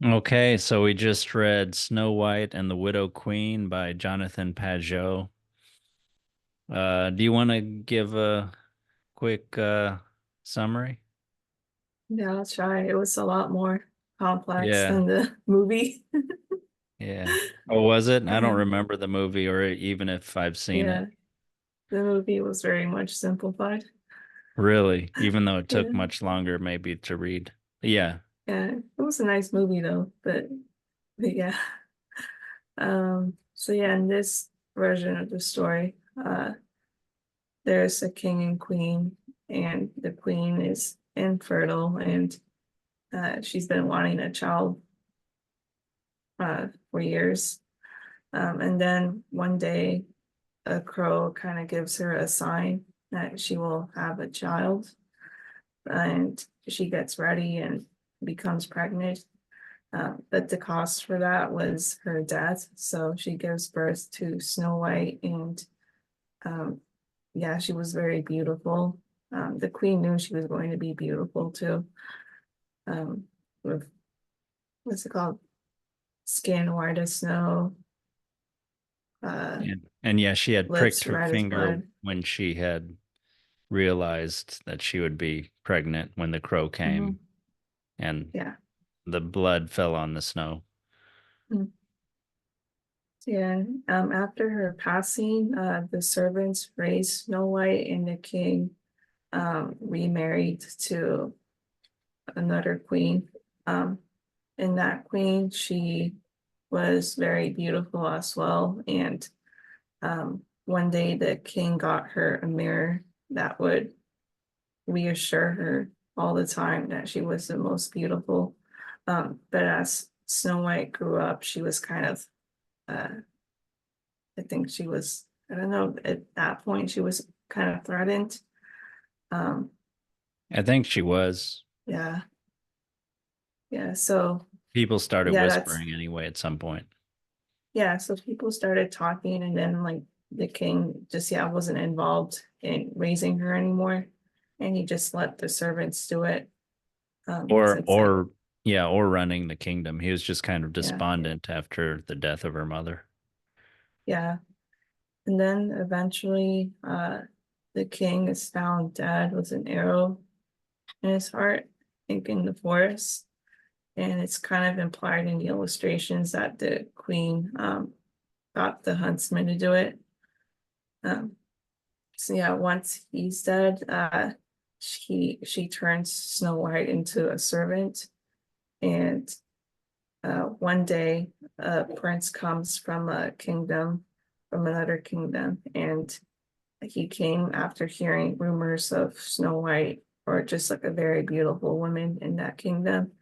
Okay, so we just read Snow White and the Widow Queen by Jonathan Pageau. Do you want to give a quick summary? Yeah, I'll try. It was a lot more complex Yeah, than the movie. yeah. Oh, was it? I don't Um, remember the movie or even if I've seen it. yeah, the movie was very much simplified. Really, even though it took Yeah, much longer maybe to read. Yeah. yeah, it was a nice movie though, but yeah. So yeah, in this version of the story, there's a king and queen, and the queen is infertile, and she's been wanting a child for years. And then one day a crow kind of gives her a sign that she will have a child, and she gets ready and becomes pregnant. But the cost for that was her death. So she gives birth to Snow White, and um, yeah, she was very beautiful. The queen knew she was going to be beautiful too. With what's it called? Skin white as snow, uh, And yeah, she had pricked lips her red as finger blood. when she had realized that she would be pregnant when the crow Mhm. came and Yeah. the blood fell on the snow. Mm. Yeah, after her passing, the servants raised Snow White, and the king remarried to another queen. Um, and that queen, she was very beautiful as well. And one day the king got her a mirror that would reassure her all the time that she was the most beautiful. But as Snow White grew up, she was kind of uh, I think she was, I don't know, at that point she was kind of threatened. Um, I think she was. yeah, yeah. So People started yeah, that's whispering anyway at some point. yeah. So people started talking, and then like the king just wasn't involved in raising her anymore, and he just let the servants do it. Or Since like or yeah, or running the kingdom. He was just kind of yeah, despondent after the death of her mother. yeah. And then eventually, the king is found dead with an arrow in his heart, I think in the forest. And it's kind of implied in the illustrations that the queen got the huntsman to do it. Um, so yeah, once he's dead, she turns Snow White into a servant, and one day a prince comes from a kingdom, from another kingdom, and he came after hearing rumors of Snow White, or just like a very beautiful woman in that kingdom.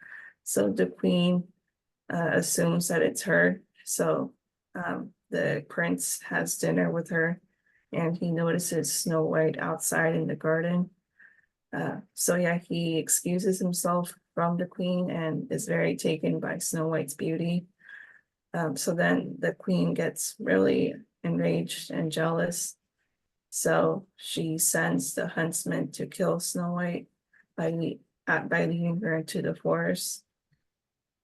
So the queen assumes that it's her. So the prince has dinner with her, and he notices Snow White outside in the garden. So yeah, he excuses himself from the queen and is very taken by Snow White's beauty. So then the queen gets really enraged and jealous. So she sends the huntsman to kill Snow White by by leading her into the forest.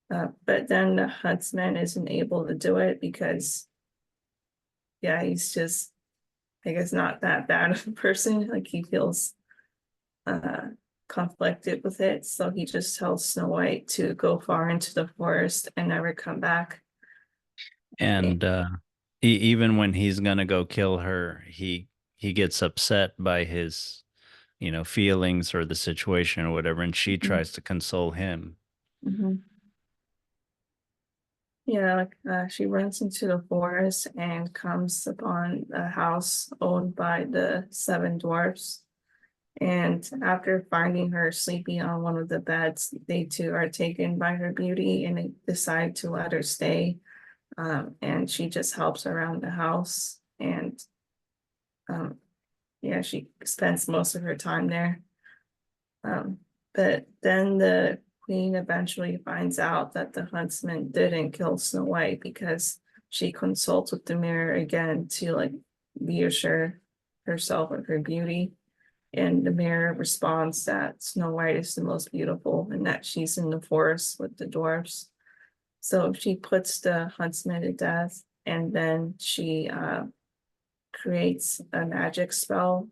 But then the huntsman isn't able to do it because, yeah, he's just, I guess, not that bad of a person. Like he feels uh, conflicted with it. So he just tells Snow White to go far into the forest and never come back. Eh, And even when he's gonna go kill her, he gets upset by his, feelings or the situation or whatever, and she mhm, tries to console him. mhm. Yeah, like she runs into the forest and comes upon a house owned by the seven dwarfs. And after finding her sleeping on one of the beds, they too are taken by her beauty and they decide to let her stay. And she just helps around the house. And um, yeah, she spends most of her time there. Um, but then the queen eventually finds out that the huntsman didn't kill Snow White because she consults with the mirror again to like reassure herself of her beauty. And the mirror responds that Snow White is the most beautiful and that she's in the forest with the dwarfs. So she puts the huntsman to death, and then she creates a magic spell,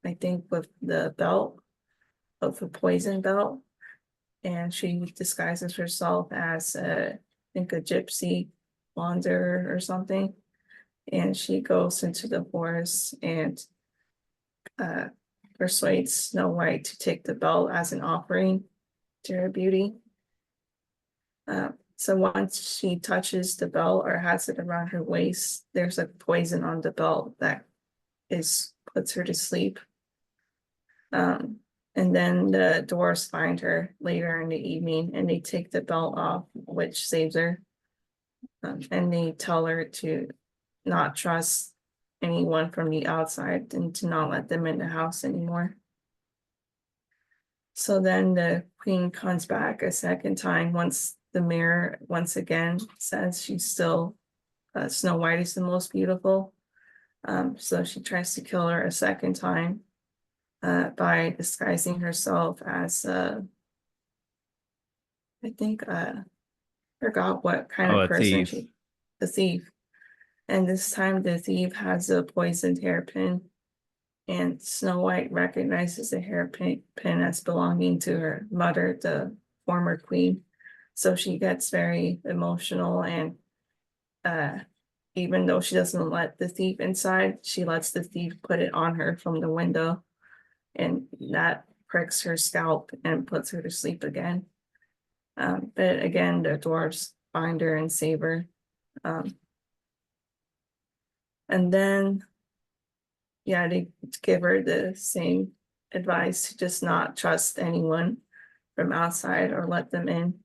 I think with the belt, of a poison belt, and she disguises herself as I think a gypsy wanderer or something, and she goes into the forest and uh, persuades Snow White to take the belt as an offering to her beauty. So once she touches the belt or has it around her waist, there's a poison on the belt that is puts her to sleep. Um, and then the dwarves find her later in the evening and they take the belt off, which saves her. And they tell her to not trust anyone from the outside and to not let them in the house anymore. So then the queen comes back a second time once the mirror once again says she's still Snow White is the most beautiful. So she tries to kill her a second time by disguising herself as I think forgot what kind Oh, of a person thief. she, the thief. And this time the thief has a poisoned hairpin, and Snow White recognizes the hairpin as belonging to her mother, the former queen. So she gets very emotional, and uh, even though she doesn't let the thief inside, she lets the thief put it on her from the window, and that pricks her scalp and puts her to sleep again. But again, the dwarves find her and save her. Um, and then, yeah, they give her the same advice to just not trust anyone from outside or let them in.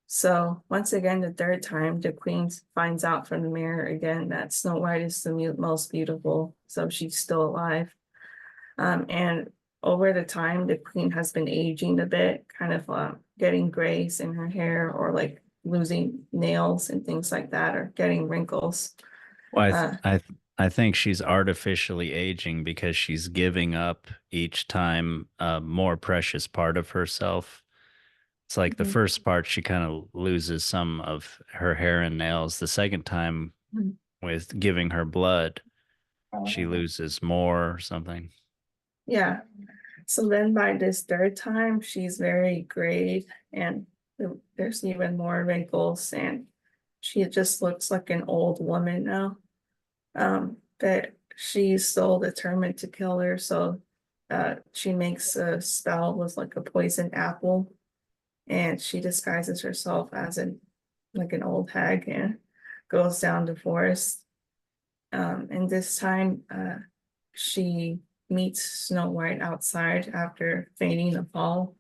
So once again, the third time, the queen finds out from the mirror again that Snow White is the most beautiful, so she's still alive. And over the time, the queen has been aging a bit, kind of getting grays in her hair or like losing nails and things like that, or getting wrinkles. Well, Uh, I think she's artificially aging because she's giving up each time a more precious part of herself. It's like the mhm, first part she kind of loses some of her hair and nails. The second time mhm. with giving her blood, she loses more or something. Yeah. So then by this third time, she's very grayed and there's even more wrinkles and she just looks like an old woman now. But she's still determined to kill her, so she makes a spell with like a poisoned apple, and she disguises herself as an like an old hag and goes down the forest. And this time, she meets Snow White outside after feigning a fall.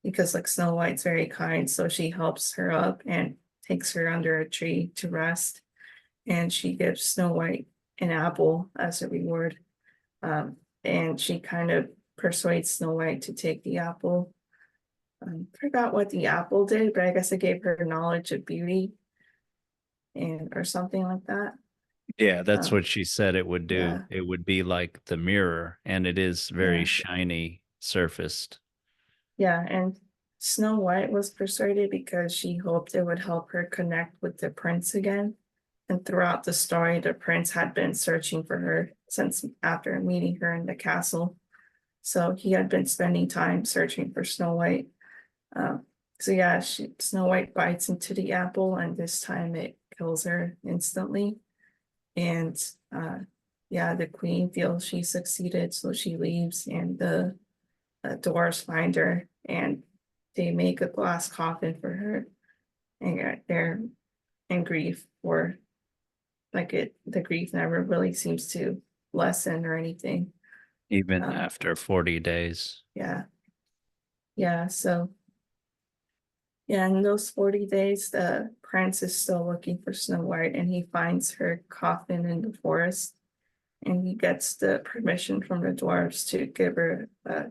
Because like Snow White's very kind, so she helps her up and takes her under a tree to rest, and she gives Snow White an apple as a reward. And she kind of persuades Snow White to take the apple. Forgot what the apple did, but I guess it gave her knowledge of beauty and or something like that. Yeah, that's Um, what she said it would do. yeah, It would be like the mirror, and it is very yeah, shiny surfaced. yeah. And Snow White was persuaded because she hoped it would help her connect with the prince again. And throughout the story, the prince had been searching for her since after meeting her in the castle. So he had been spending time searching for Snow White. Um, so yeah, Snow White bites into the apple, and this time it kills her instantly. And uh, yeah, the queen feels she succeeded, so she leaves, and the dwarves find her, and they make a glass coffin for her, and they're in grief for like it. The grief never really seems to lessen or anything. Even Um, after 40 days. yeah, yeah. So yeah, in those 40 days, the prince is still looking for Snow White and he finds her coffin in the forest and he gets the permission from the dwarves to give her a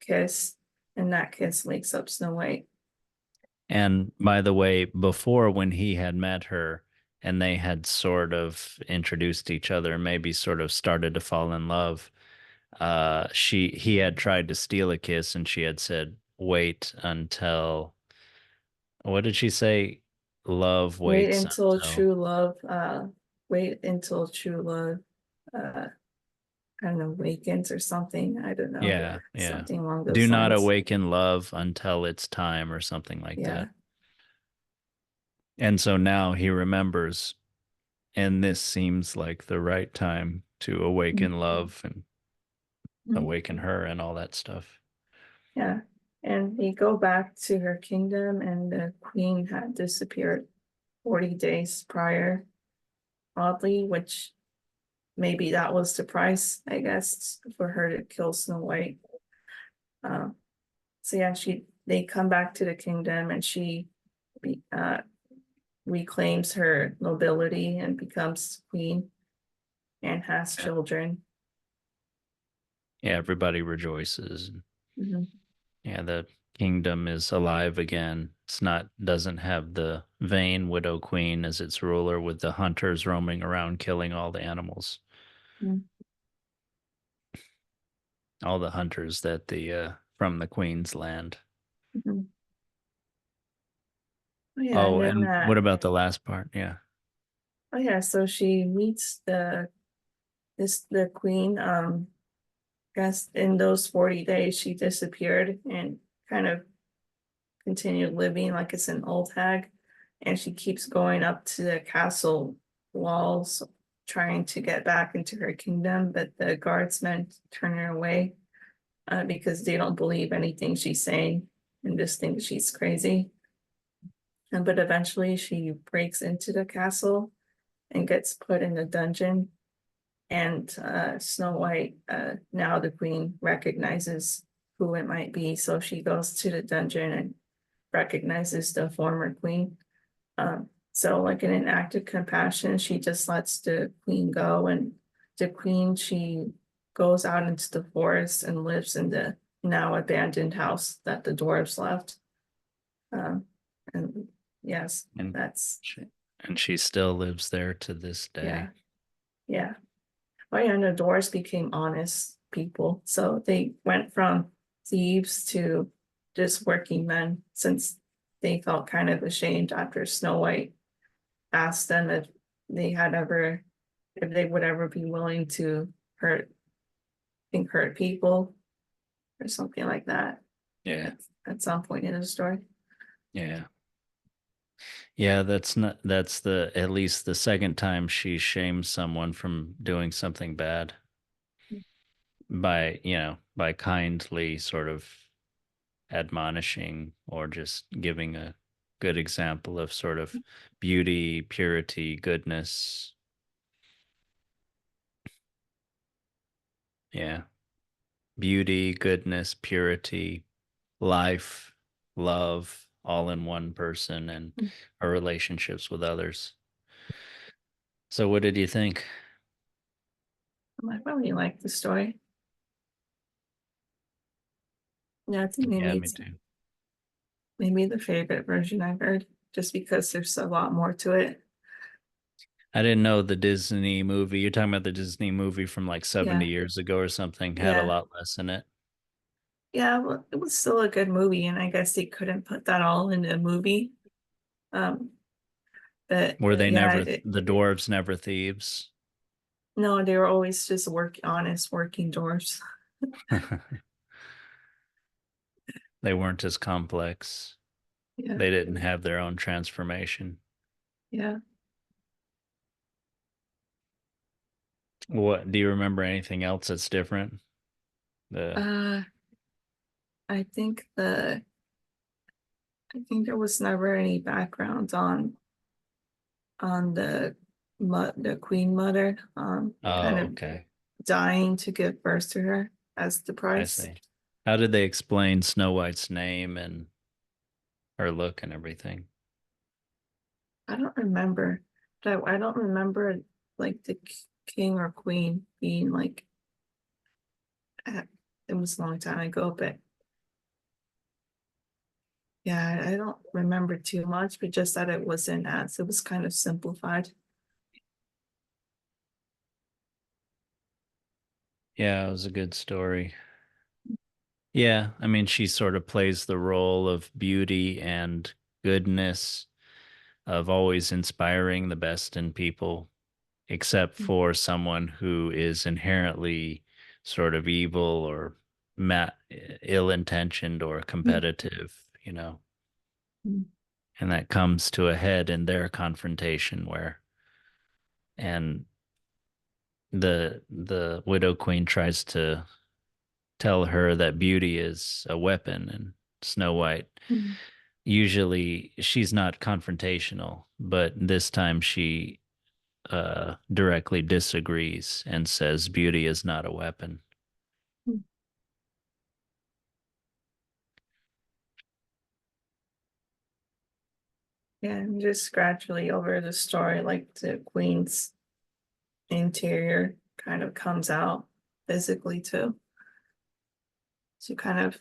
kiss, and that kiss wakes up Snow White. And by the way, before when he had met her and they had sort of introduced each other, maybe sort of started to fall in love, he had tried to steal a kiss and she had said, wait until what did she say? Love Wait waits until until. true love, wait until true love, uh, kind of awakens or something. I don't know. Yeah, yeah. Something along Do those not lines. awaken love until it's time, or something like that. Yeah. And so now he remembers, and this seems like the right time to awaken love and Mhm. awaken her and all that stuff. Yeah. And they go back to her kingdom, and the queen had disappeared 40 days prior, oddly, which maybe that was the price, I guess, for her to kill Snow White. Um, so yeah, they come back to the kingdom, and she be, reclaims her nobility and becomes queen and has Yeah. children. Yeah, everybody rejoices. Mhm. Yeah, the kingdom is alive again. It's not doesn't have the vain widow queen as its ruler with the hunters roaming around killing all the animals. Mhm. All the hunters that the from the queen's land. Mhm. Oh yeah, and Oh, then and what about the last part? Yeah. oh yeah, so she meets the queen. Guess in those 40 days she disappeared and kind of continued living like it's an old hag. And she keeps going up to the castle walls trying to get back into her kingdom, but the guardsmen turn her away because they don't believe anything she's saying and just think she's crazy. And but eventually she breaks into the castle and gets put in a dungeon. And Snow White, now the queen, recognizes who it might be. So she goes to the dungeon and recognizes the former queen. So, like in an act of compassion, she just lets the queen go. And the queen, she goes out into the forest and lives in the now abandoned house that the dwarves left. Um, and yes, And that's, she, and she still lives there to this yeah, day. yeah. Oh yeah, and the dwarves became honest people. So they went from thieves to just working men since they felt kind of ashamed after Snow White asked them if they had ever, if they would ever be willing to hurt, think hurt people or something like that Yeah. at, at some point in the story. Yeah. Yeah, that's the at least the second time she shames someone from doing something bad by, by kindly sort of admonishing or just giving a good example of sort of beauty, purity, goodness. Yeah. Beauty, goodness, purity, life, love, all in one person and our relationships with others. So what did you think? I really like the story. Yeah, I think Yeah, me too. maybe the favorite version I've heard, just because there's a lot more to it. I didn't know the Disney movie. You're talking about the Disney movie from like 70 Yeah, years ago or something, had a yeah, lot less in it. yeah. Well, it was still a good movie, and I guess they couldn't put that all in a movie. Um, but Were they yeah, never, the dwarves never thieves? no, they were always just honest working dwarfs. They weren't as complex. Yeah, They didn't have their own transformation. yeah. What do you remember anything else that's different? The Uh, I think I think there was never any background on the queen mother, kind Oh, of okay. dying to give birth to her as the I price. see. How did they explain Snow White's name and her look and everything? I don't remember, but I don't remember like the king or queen being like, uh, it was a long time ago, but yeah, I don't remember too much, but just that it was kind of simplified. Yeah, it was a good story. Yeah, I mean, she sort of plays the role of beauty and goodness, of always inspiring the best in people, except for someone who is inherently sort of evil or ma- ill-intentioned or competitive, you know. And that comes to a head in their confrontation where and the widow queen tries to tell her that beauty is a weapon, and Snow White, usually she's not confrontational, but this time she directly disagrees and says beauty is not a weapon. Yeah, and just gradually over the story, like the queen's interior kind of comes out physically too. To kind of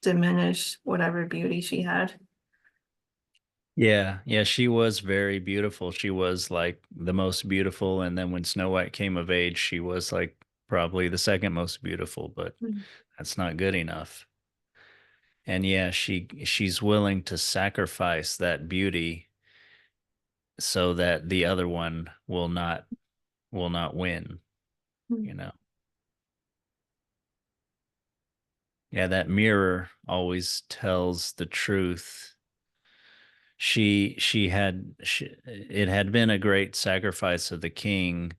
diminish whatever beauty she had. Yeah, yeah, she was very beautiful. She was like the most beautiful, and then when Snow White came of age, she was like probably the second most beautiful, but Mm. that's not good enough. And yeah, she's willing to sacrifice that beauty so that the other one will not win, Mm. you know. Yeah, that mirror always tells the truth. It had been a great sacrifice of the king.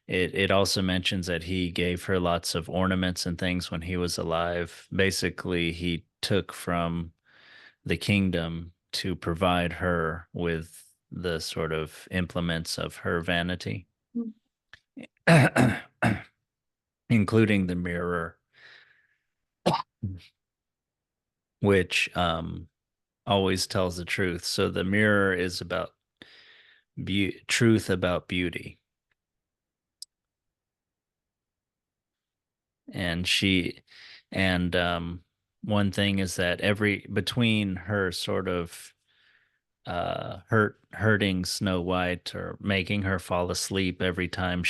It also mentions that he gave her lots of ornaments and things when he was alive. Basically, he took from the kingdom to provide her with the sort of implements of her vanity, Mm. including the mirror, which always tells the truth. So the mirror is about truth about beauty. And one thing is that every between her sort of hurting Snow White or making her fall asleep every time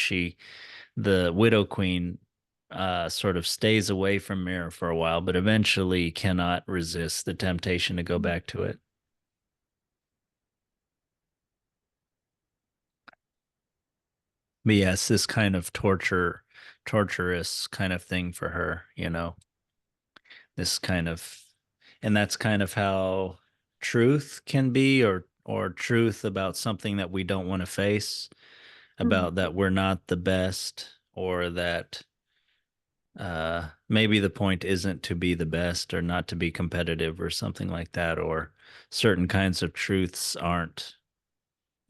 the Widow Queen sort of stays away from Mirror for a while, but eventually cannot resist the temptation to go back to it. But yes, this kind of torturous kind of thing for her, you know, this kind of, and that's kind of how truth can be, or truth about something that we don't want to face, Mm. about that we're not the best, or that maybe the point isn't to be the best or not to be competitive or something like that, or certain kinds of truths aren't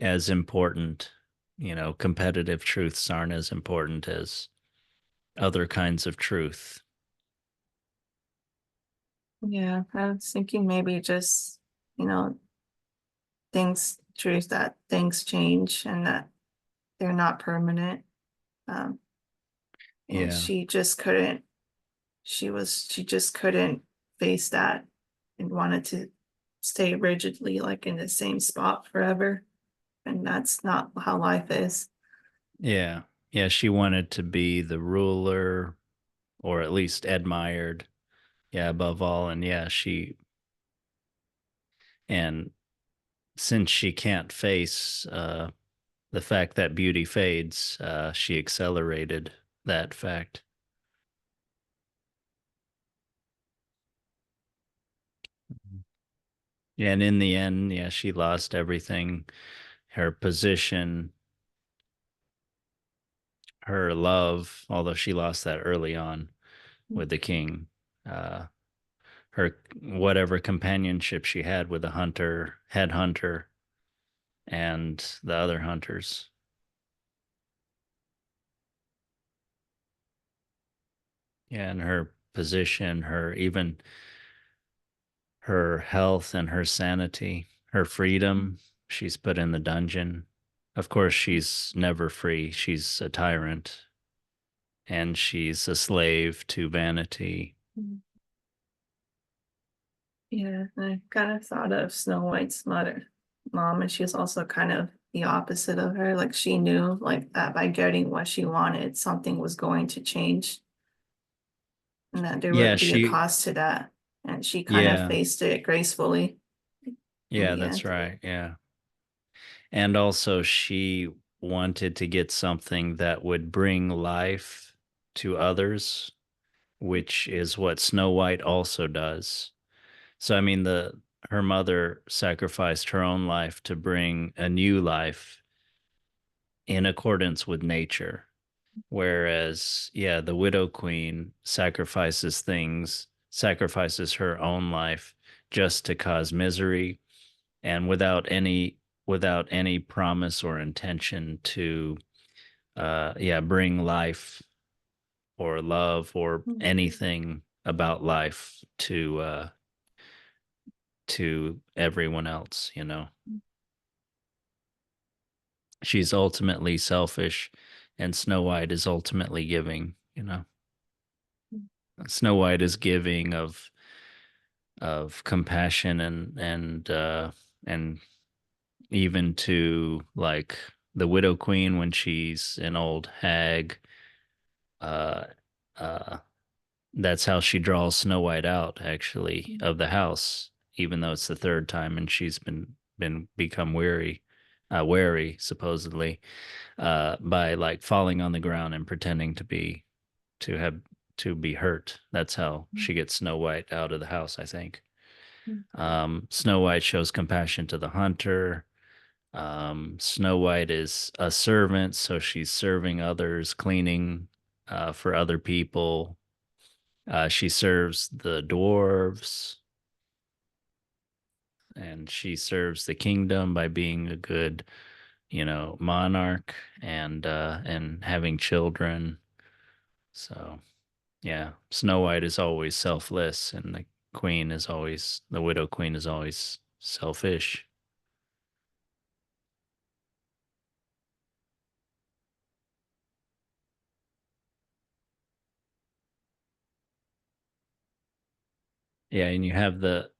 as important. You know, competitive truths aren't as important as other kinds of truth. Yeah, I was thinking maybe just, you know, truth that things change and that they're not permanent. Um, and Yeah. she just couldn't face that and wanted to stay rigidly like in the same spot forever. And that's not how life is. Yeah. Yeah. She wanted to be the ruler, or at least admired. Yeah. Above all. And yeah, and since she can't face the fact that beauty fades, she accelerated that fact. Yeah, and in the end, yeah, she lost everything, her position, her love, although she lost that early on with the king. Uh, her whatever companionship she had with the head hunter, and the other hunters. Yeah, and her position, her health and her sanity, her freedom, she's put in the dungeon. Of course, she's never free. She's a tyrant, and she's a slave to vanity. Yeah, I kind of thought of Snow White's mom, and she was also kind of the opposite of her. Like she knew like that by getting what she wanted, something was going to change and that there Yeah, would be a cost to that. And she kind of yeah, faced it gracefully. in Yeah, the that's end. right. Yeah. And also, she wanted to get something that would bring life to others, which is what Snow White also does. So, I mean, the her mother sacrificed her own life to bring a new life in accordance with nature. Whereas, yeah, the Widow Queen sacrifices her own life just to cause misery and without any promise or intention to yeah, bring life or love or Mm. anything about life to everyone else, you know. She's ultimately selfish and Snow White is ultimately giving, you know. Snow White is giving of compassion and even to like the Widow Queen when she's an old hag. Uh, uh, that's how she draws Snow White out, actually, of the house, even though it's the third time and she's been become wary, supposedly, by like falling on the ground and pretending to have to be hurt. That's how she gets Snow White out of the house, I think. Snow White shows compassion to the hunter. Snow White is a servant, so she's serving others, cleaning for other people. She serves the dwarves and she serves the kingdom by being a good, monarch and having children. So yeah, Snow White is always selfless, and the Widow Queen is always selfish. Yeah, and you have the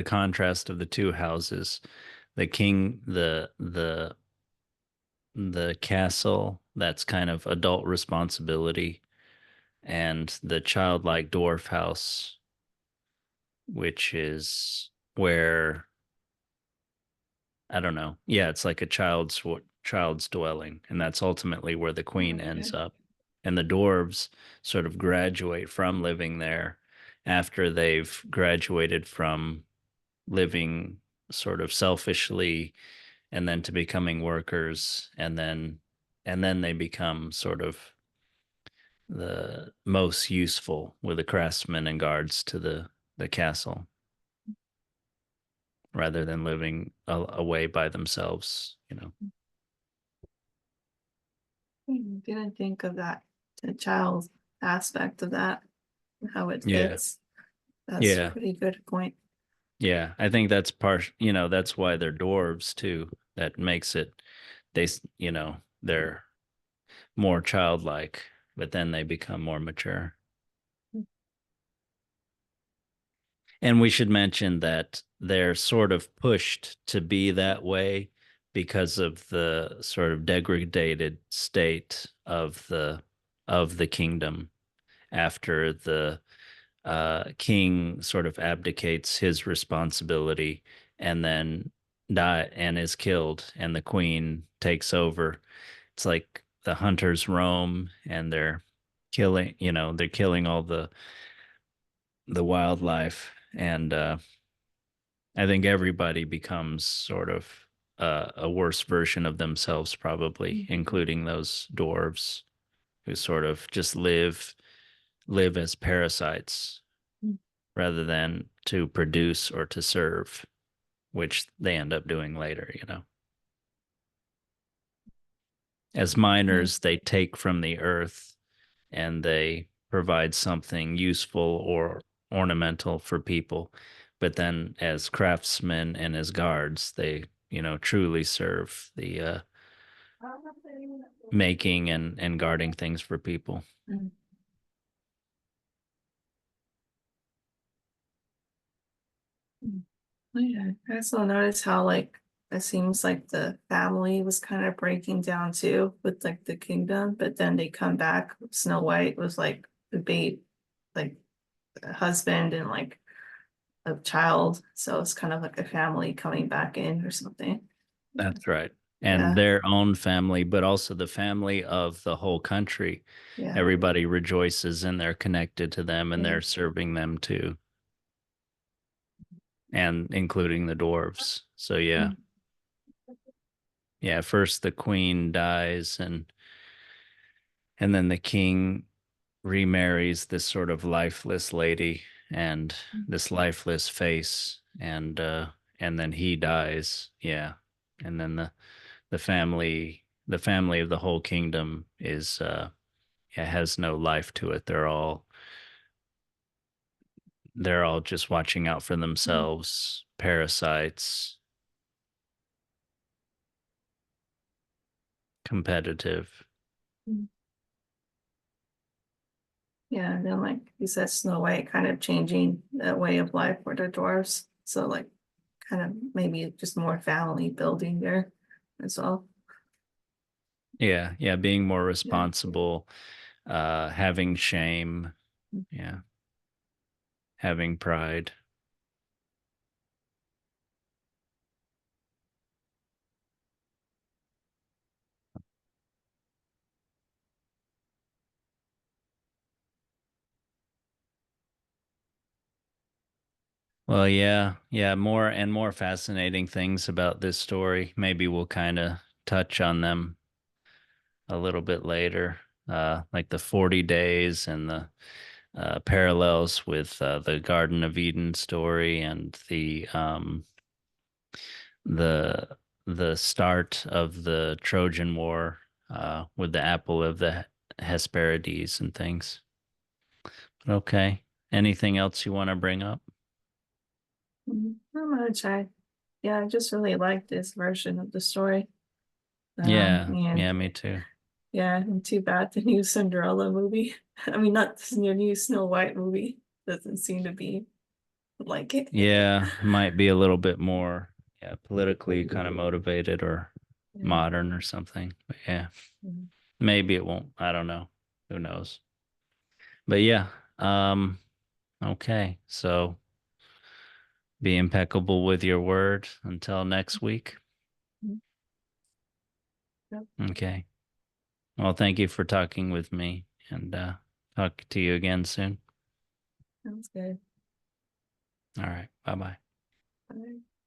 contrast of the two houses. The king, the castle that's kind of adult responsibility, and the childlike dwarf house, which is where I don't know. Yeah, it's like a child's dwelling, and that's ultimately where the queen ends Okay. up. And the dwarves sort of graduate from living there after they've graduated from living sort of selfishly and then to becoming workers and then they become sort of the most useful with the craftsmen and guards to the castle rather than living away by themselves, you know. Didn't think of that, the child aspect of that, how it Yeah. fits. That's a Yeah. pretty good point. Yeah, I think that's why they're dwarves too. That makes it they're more childlike, but then they become more mature. And we should mention that they're sort of pushed to be that way because of the sort of degraded state of the kingdom after the king sort of abdicates his responsibility and then die and is killed, and the queen takes over. It's like the hunters roam and they're killing all the wildlife, and I think everybody becomes sort of a worse version of themselves, probably, including those dwarves who sort of just live as parasites rather than to produce or to serve, which they end up doing later, you know. As Yeah. miners, they take from the earth and they provide something useful or ornamental for people. But then as craftsmen and as guards, they, truly serve the making and guarding things for people. Mm. Yeah. I also noticed how like it seems like the family was kind of breaking down too with like the kingdom, but then they come back. Snow White was like the bait, like husband and like a child, so it's kind of like a family coming back in or something. That's right. And Yeah, their own family, but also the family of the whole country. yeah, Everybody rejoices and they're connected to them and yeah. they're serving them too, and including the dwarves. So yeah. Mm, Yeah, first the queen dies and then the king remarries this sort of lifeless lady and this lifeless face and then he dies. Yeah. And then the family of the whole kingdom is yeah, has no life to it. They're all just watching out for mm, themselves, parasites, competitive. mm. Yeah, and then like you said, Snow White kind of changing that way of life for the dwarves. So like kind of maybe just more family building there as well. Yeah, yeah, being more Yeah. responsible, having shame, yeah, having pride. Well, yeah, yeah, more and more fascinating things about this story. Maybe we'll kind of touch on them a little bit later, like the 40 days and the parallels with the Garden of Eden story and the the start of the Trojan War with the apple of the Hesperides and things. Okay. Anything else you want to bring up? I'm gonna try. Yeah, I just really like this version of the story. Yeah, And yeah, me too. yeah, and too bad the new Cinderella movie. I mean, not this new Snow White movie doesn't seem to be like it. Yeah, might be a little bit more, yeah, politically kind of motivated or Yeah. modern or something. But yeah, Mhm. maybe it won't. I don't know. Who knows? But yeah, um, okay. So be impeccable with your word until next week. Mhm. Yep, Okay. Well, thank you for talking with me and talk to you again soon. sounds good. All right. Bye bye. Bye.